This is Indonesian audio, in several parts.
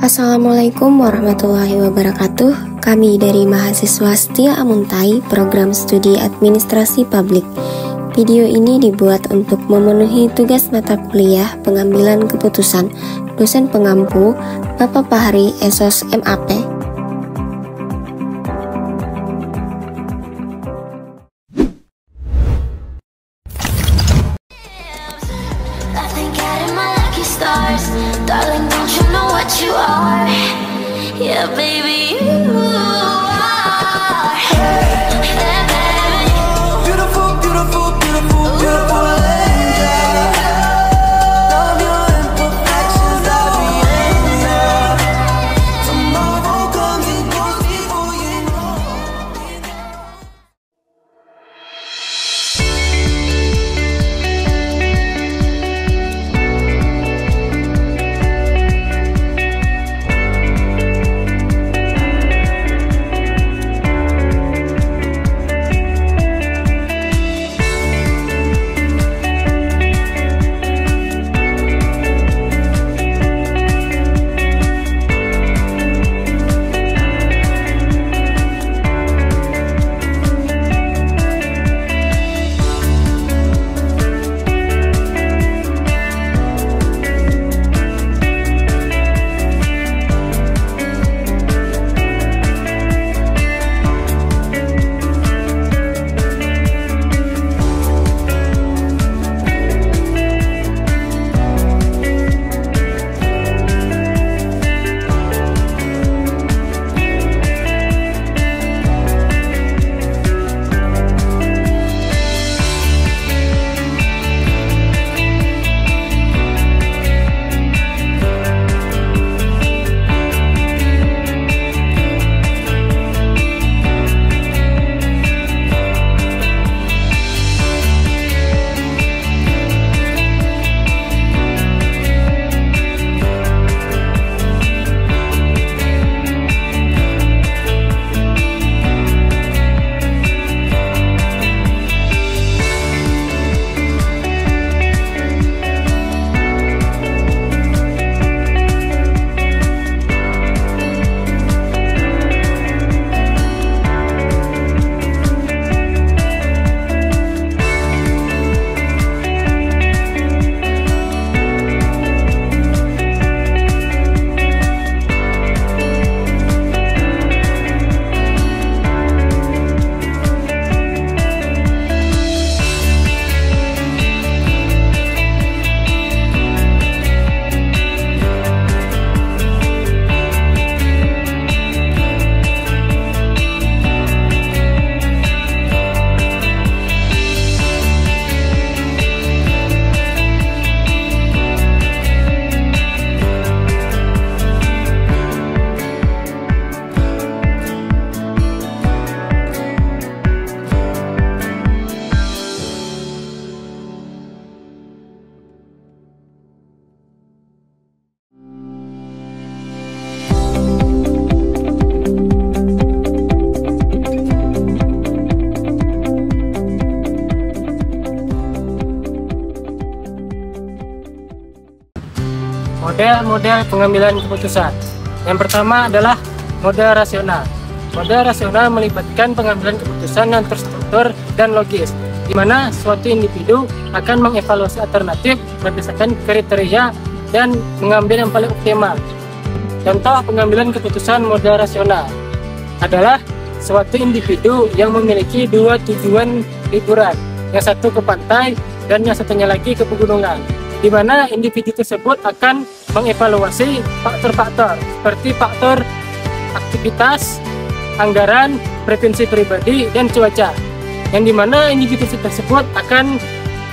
Assalamualaikum warahmatullahi wabarakatuh. Kami dari mahasiswa Setia Amuntai, program studi administrasi publik. Video ini dibuat untuk memenuhi tugas mata kuliah pengambilan keputusan dosen pengampu Bapak Fahri Esos MAP. Darling, don't you know what you are? Yeah, baby, you are. Yeah, baby. Beautiful, beautiful, beautiful, beautiful angel. Love your imperfections, love the angel. Tomorrow comes and goes before you know. Model pengambilan keputusan. Yang pertama adalah model rasional. Model rasional melibatkan pengambilan keputusan yang terstruktur dan logis, di mana suatu individu akan mengevaluasi alternatif berdasarkan kriteria dan mengambil yang paling optimal. Contoh pengambilan keputusan model rasional adalah suatu individu yang memiliki dua tujuan liburan, yang satu ke pantai dan yang satunya lagi ke pegunungan, di mana individu tersebut akan mengevaluasi faktor-faktor seperti faktor aktivitas, anggaran, preferensi pribadi, dan cuaca, yang dimana individu tersebut akan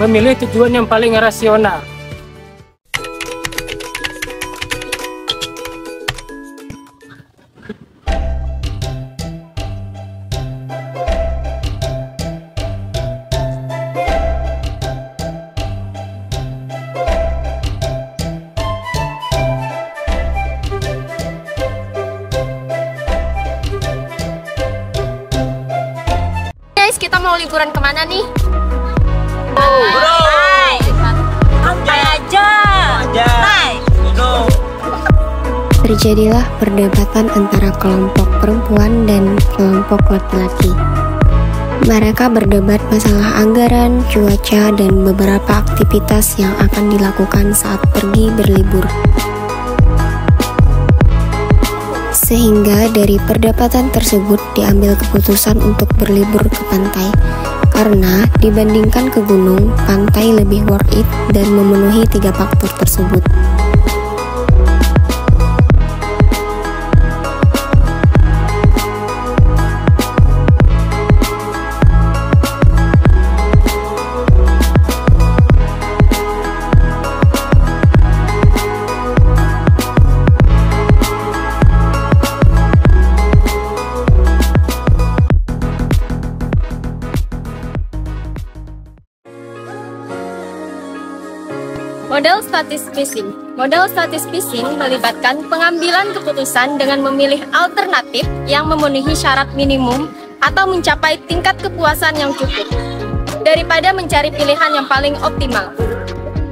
memilih tujuan yang paling rasional. Kita mau liburan kemana nih? Santai aja. terjadilah perdebatan antara kelompok perempuan dan kelompok laki-laki. Mereka berdebat masalah anggaran, cuaca, dan beberapa aktivitas yang akan dilakukan saat pergi berlibur. Sehingga dari perdebatan tersebut diambil keputusan untuk berlibur ke pantai. Karena dibandingkan ke gunung, pantai lebih worth it dan memenuhi 3 faktor tersebut. Model statis fishing. Model statis fishing melibatkan pengambilan keputusan dengan memilih alternatif yang memenuhi syarat minimum atau mencapai tingkat kepuasan yang cukup, daripada mencari pilihan yang paling optimal.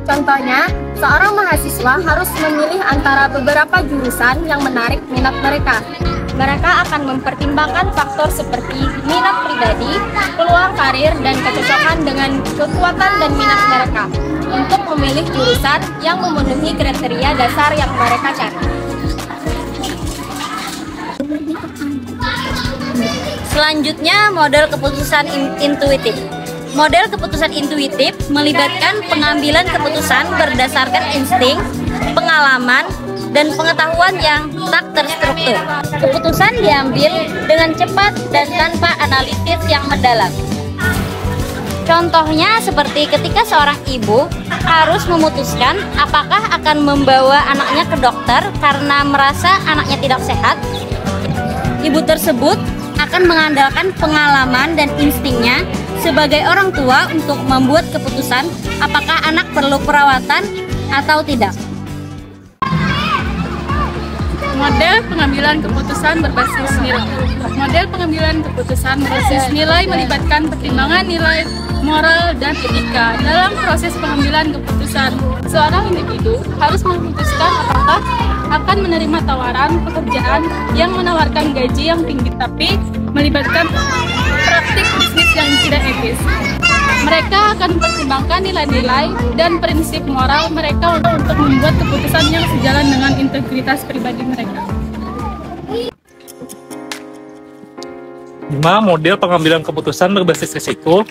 Contohnya, seorang mahasiswa harus memilih antara beberapa jurusan yang menarik minat mereka. Mereka akan mempertimbangkan faktor seperti minat pribadi, peluang karir, dan kecocokan dengan kekuatan dan minat mereka untuk memilih jurusan yang memenuhi kriteria dasar yang mereka cari. Selanjutnya, model keputusan intuitif. Model keputusan intuitif melibatkan pengambilan keputusan berdasarkan insting, pengalaman, dan pengetahuan yang tak terstruktur. Keputusan diambil dengan cepat dan tanpa analisis yang mendalam. Contohnya seperti ketika seorang ibu harus memutuskan apakah akan membawa anaknya ke dokter karena merasa anaknya tidak sehat. Ibu tersebut akan mengandalkan pengalaman dan instingnya sebagai orang tua untuk membuat keputusan apakah anak perlu perawatan atau tidak. Model pengambilan keputusan berbasis nilai. Model pengambilan keputusan berbasis nilai melibatkan pertimbangan nilai, moral, dan etika dalam proses pengambilan keputusan. Seorang individu harus memutuskan apakah akan menerima tawaran pekerjaan yang menawarkan gaji yang tinggi tapi melibatkan praktik bisnis yang tidak etis. Mereka akan mempertimbangkan nilai-nilai dan prinsip moral mereka untuk membuat keputusan yang sejalan dengan integritas pribadi mereka. 5. Model pengambilan keputusan berbasis risiko.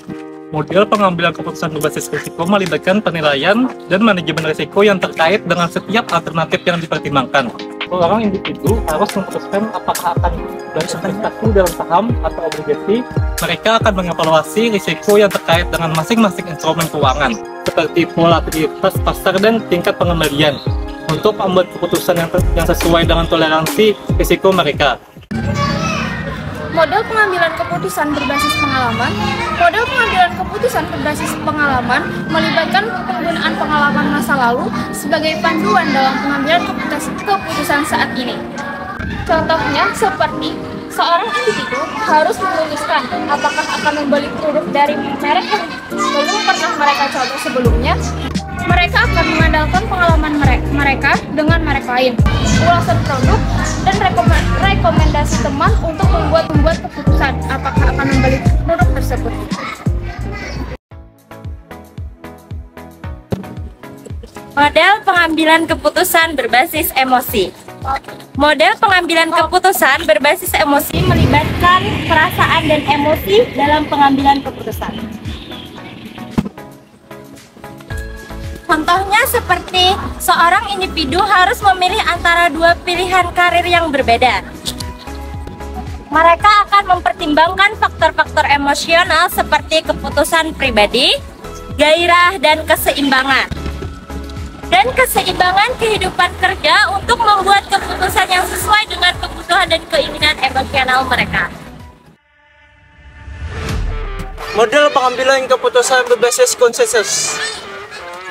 Model pengambilan keputusan berbasis risiko melibatkan penilaian dan manajemen risiko yang terkait dengan setiap alternatif yang dipertimbangkan. Seorang individu harus memutuskan apakah akan berinvestasi dalam saham atau obligasi. Mereka akan mengevaluasi risiko yang terkait dengan masing-masing instrumen keuangan, seperti volatilitas pasar dan tingkat pengembalian, untuk membuat keputusan yang sesuai dengan toleransi risiko mereka. Model pengambilan keputusan berbasis pengalaman. Model pengambilan keputusan berbasis pengalaman melibatkan penggunaan pengalaman masa lalu sebagai panduan dalam pengambilan keputusan saat ini. Contohnya seperti seorang individu harus memutuskan apakah akan membeli produk dari merek yang belum pernah mereka coba sebelumnya. Mereka akan mengandalkan pengalaman mereka dengan merek lain, ulasan produk, dan rekomendasi teman untuk membuat keputusan apakah akan membeli produk tersebut. Model pengambilan keputusan berbasis emosi. Model pengambilan keputusan berbasis emosi melibatkan perasaan dan emosi dalam pengambilan keputusan. Contohnya seperti seorang individu harus memilih antara 2 pilihan karir yang berbeda. Mereka akan mempertimbangkan faktor-faktor emosional seperti keputusan pribadi, gairah, dan keseimbangan. Dan keseimbangan kehidupan kerja untuk membuat keputusan yang sesuai dengan kebutuhan dan keinginan emosional mereka. Model pengambilan keputusan berbasis konsensus.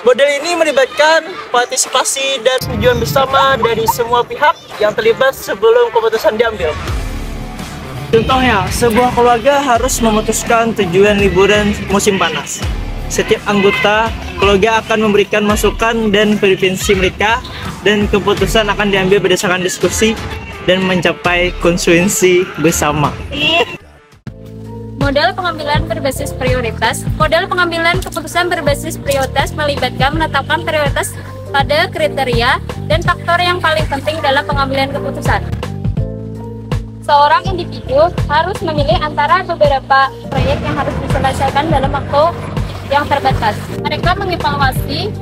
Model ini melibatkan partisipasi dan tujuan bersama dari semua pihak yang terlibat sebelum keputusan diambil. Contohnya, sebuah keluarga harus memutuskan tujuan liburan musim panas. Setiap anggota keluarga akan memberikan masukan dan preferensi mereka, dan keputusan akan diambil berdasarkan diskusi dan mencapai konsensus bersama. Model pengambilan berbasis prioritas. Model pengambilan keputusan berbasis prioritas melibatkan menetapkan prioritas pada kriteria dan faktor yang paling penting dalam pengambilan keputusan. Seorang individu harus memilih antara beberapa proyek yang harus diselesaikan dalam waktu yang terbatas. Mereka mengevaluasi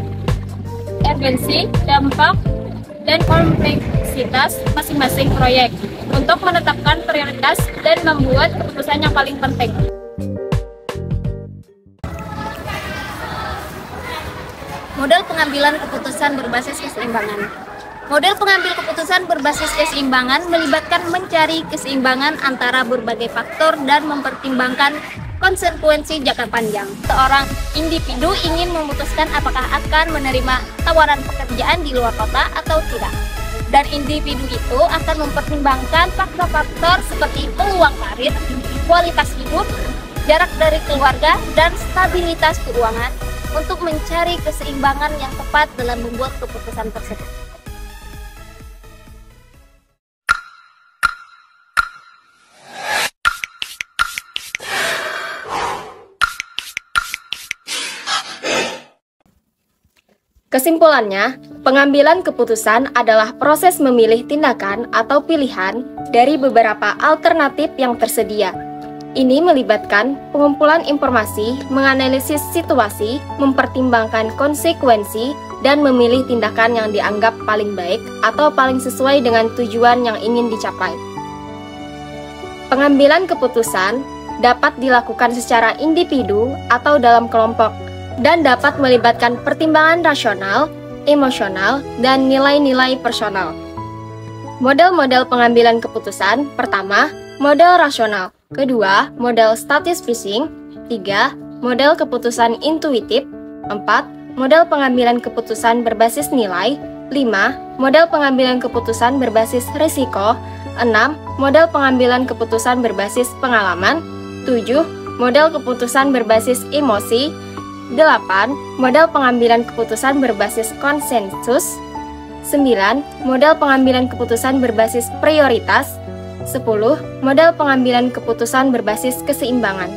urgensi, dampak, dan kompleksitas masing-masing proyek untuk menetapkan prioritas dan membuat keputusan yang paling penting. Model pengambilan keputusan berbasis keseimbangan. Model pengambil keputusan berbasis keseimbangan melibatkan mencari keseimbangan antara berbagai faktor dan mempertimbangkan konsekuensi jangka panjang. Seorang individu ingin memutuskan apakah akan menerima tawaran pekerjaan di luar kota atau tidak. Dan individu itu akan mempertimbangkan faktor-faktor seperti peluang karir, kualitas hidup, jarak dari keluarga, dan stabilitas keuangan untuk mencari keseimbangan yang tepat dalam membuat keputusan tersebut. Kesimpulannya, pengambilan keputusan adalah proses memilih tindakan atau pilihan dari beberapa alternatif yang tersedia. Ini melibatkan pengumpulan informasi, menganalisis situasi, mempertimbangkan konsekuensi, dan memilih tindakan yang dianggap paling baik atau paling sesuai dengan tujuan yang ingin dicapai. Pengambilan keputusan dapat dilakukan secara individu atau dalam kelompok, dan dapat melibatkan pertimbangan rasional, emosional, dan nilai-nilai personal. Model-model pengambilan keputusan: pertama, model rasional; kedua, model status phishing; tiga, model keputusan intuitif; empat, model pengambilan keputusan berbasis nilai; lima, model pengambilan keputusan berbasis risiko; enam, model pengambilan keputusan berbasis pengalaman; tujuh, model keputusan berbasis emosi; 8. Model pengambilan keputusan berbasis konsensus. 9. Model pengambilan keputusan berbasis prioritas. 10. Model pengambilan keputusan berbasis keseimbangan.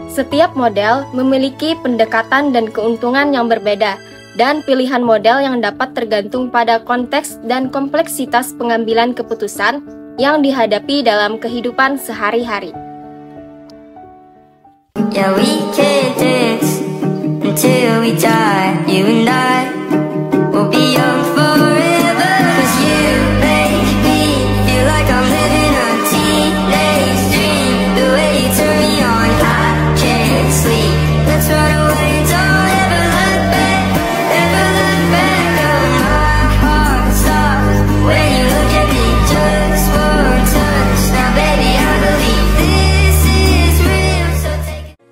Setiap model memiliki pendekatan dan keuntungan yang berbeda, dan pilihan model yang dapat tergantung pada konteks dan kompleksitas pengambilan keputusan yang dihadapi dalam kehidupan sehari-hari. Yeah, we can dance until we die. You and I will be young forever. 'Cause you make me feel like I'm living a teenage dream. The way you turn me on, I can't sleep. Let's run away, don't ever look back, ever look back. Oh, my heart stops when you look at me, just one touch. Now baby, I believe this is real, so take it.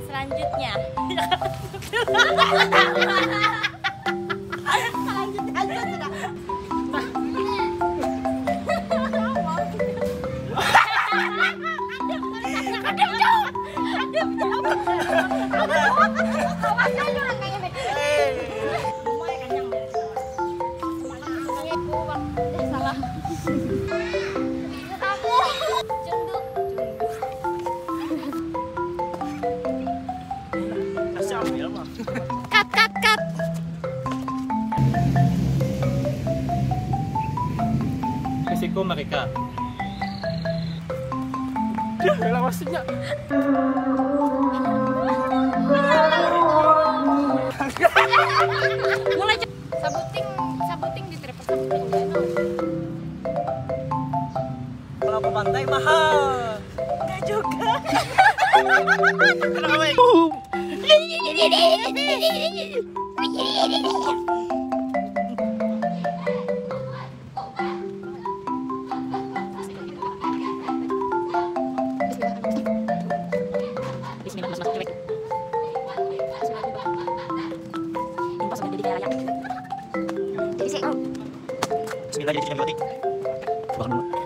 Selanjutnya. Cut. Risiko mereka. Mulai Sabuting di travel sabuting. Kalau ke pantai mahal. Enggak juga. Kenapa? mas cewek. Impas jadi kayak raya. Jadi sih. Bismillah jadi jadi. Bangun dulu.